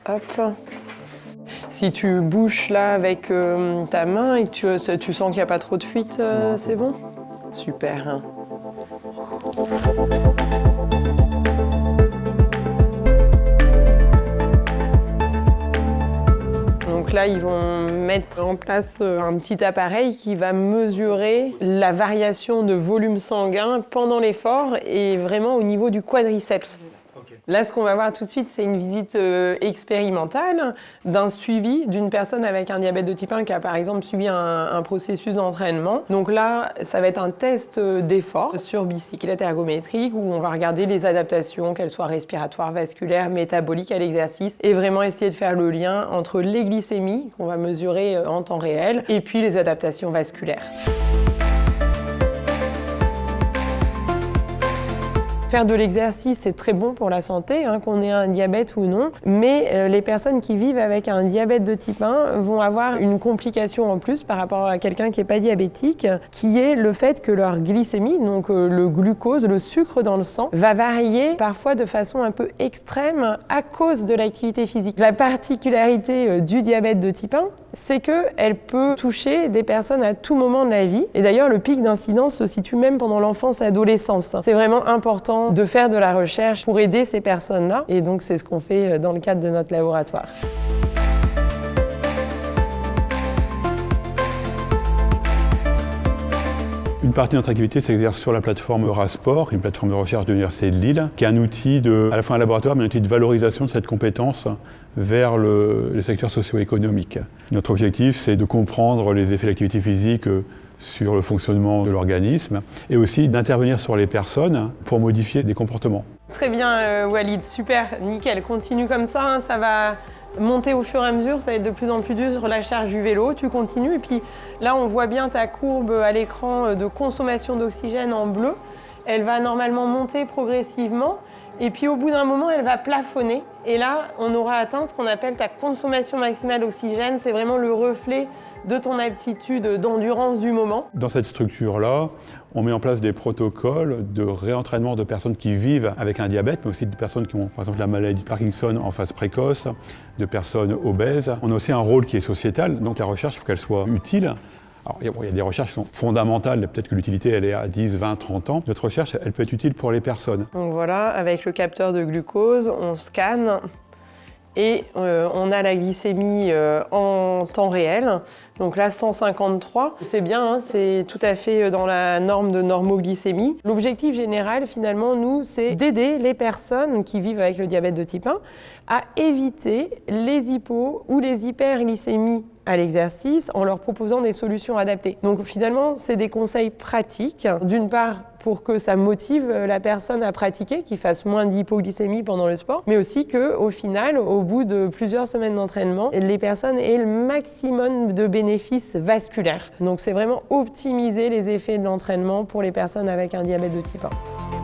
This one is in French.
Hop. Si tu bouches là avec ta main et que tu sens qu'il n'y a pas trop de fuite, c'est bon? Super. Donc là, ils vont mettre en place un petit appareil qui va mesurer la variation de volume sanguin pendant l'effort et vraiment au niveau du quadriceps. Là, ce qu'on va voir tout de suite, c'est une visite expérimentale d'un suivi d'une personne avec un diabète de type 1 qui a par exemple suivi un processus d'entraînement. Donc là, ça va être un test d'effort sur bicyclette ergométrique où on va regarder les adaptations, qu'elles soient respiratoires, vasculaires, métaboliques à l'exercice et vraiment essayer de faire le lien entre les glycémies qu'on va mesurer en temps réel et puis les adaptations vasculaires. Faire de l'exercice, c'est très bon pour la santé, qu'on ait un diabète ou non, mais les personnes qui vivent avec un diabète de type 1 vont avoir une complication en plus par rapport à quelqu'un qui n'est pas diabétique, qui est le fait que leur glycémie, donc le glucose, le sucre dans le sang, va varier parfois de façon un peu extrême à cause de l'activité physique. La particularité du diabète de type 1, c'est qu'elle peut toucher des personnes à tout moment de la vie. Et d'ailleurs, le pic d'incidence se situe même pendant l'enfance et l'adolescence. C'est vraiment important de faire de la recherche pour aider ces personnes-là. Et donc, c'est ce qu'on fait dans le cadre de notre laboratoire. Une partie de notre activité s'exerce sur la plateforme Eurasport, une plateforme de recherche de l'Université de Lille, qui est un outil à la fois un laboratoire, mais un outil de valorisation de cette compétence vers les secteurs socio-économiques. Notre objectif, c'est de comprendre les effets de l'activité physique sur le fonctionnement de l'organisme et aussi d'intervenir sur les personnes pour modifier des comportements. Très bien Walid, super, nickel, continue comme ça, ça va monter au fur et à mesure, ça va être de plus en plus dur sur la charge du vélo, tu continues et puis là on voit bien ta courbe à l'écran de consommation d'oxygène en bleu, elle va normalement monter progressivement et puis au bout d'un moment elle va plafonner et là on aura atteint ce qu'on appelle ta consommation maximale d'oxygène, c'est vraiment le reflet de ton aptitude d'endurance du moment. Dans cette structure-là, on met en place des protocoles de réentraînement de personnes qui vivent avec un diabète, mais aussi de personnes qui ont par exemple la maladie de Parkinson en phase précoce, de personnes obèses. On a aussi un rôle qui est sociétal, donc la recherche, il faut qu'elle soit utile. Alors, il y a des recherches qui sont fondamentales, peut-être que l'utilité elle est à 10, 20, 30 ans. Notre recherche, elle peut être utile pour les personnes. Donc voilà, avec le capteur de glucose, on scanne et on a la glycémie en temps réel. Donc là, 153, c'est bien, c'est tout à fait dans la norme de normoglycémie. L'objectif général, finalement, nous, c'est d'aider les personnes qui vivent avec le diabète de type 1 à éviter les hypo ou les hyperglycémies à l'exercice en leur proposant des solutions adaptées. Donc finalement, c'est des conseils pratiques, d'une part pour que ça motive la personne à pratiquer, qu'il fasse moins d'hypoglycémie pendant le sport, mais aussi qu'au final, au bout de plusieurs semaines d'entraînement, les personnes aient le maximum de bénéfices vasculaires. Donc c'est vraiment optimiser les effets de l'entraînement pour les personnes avec un diabète de type 1.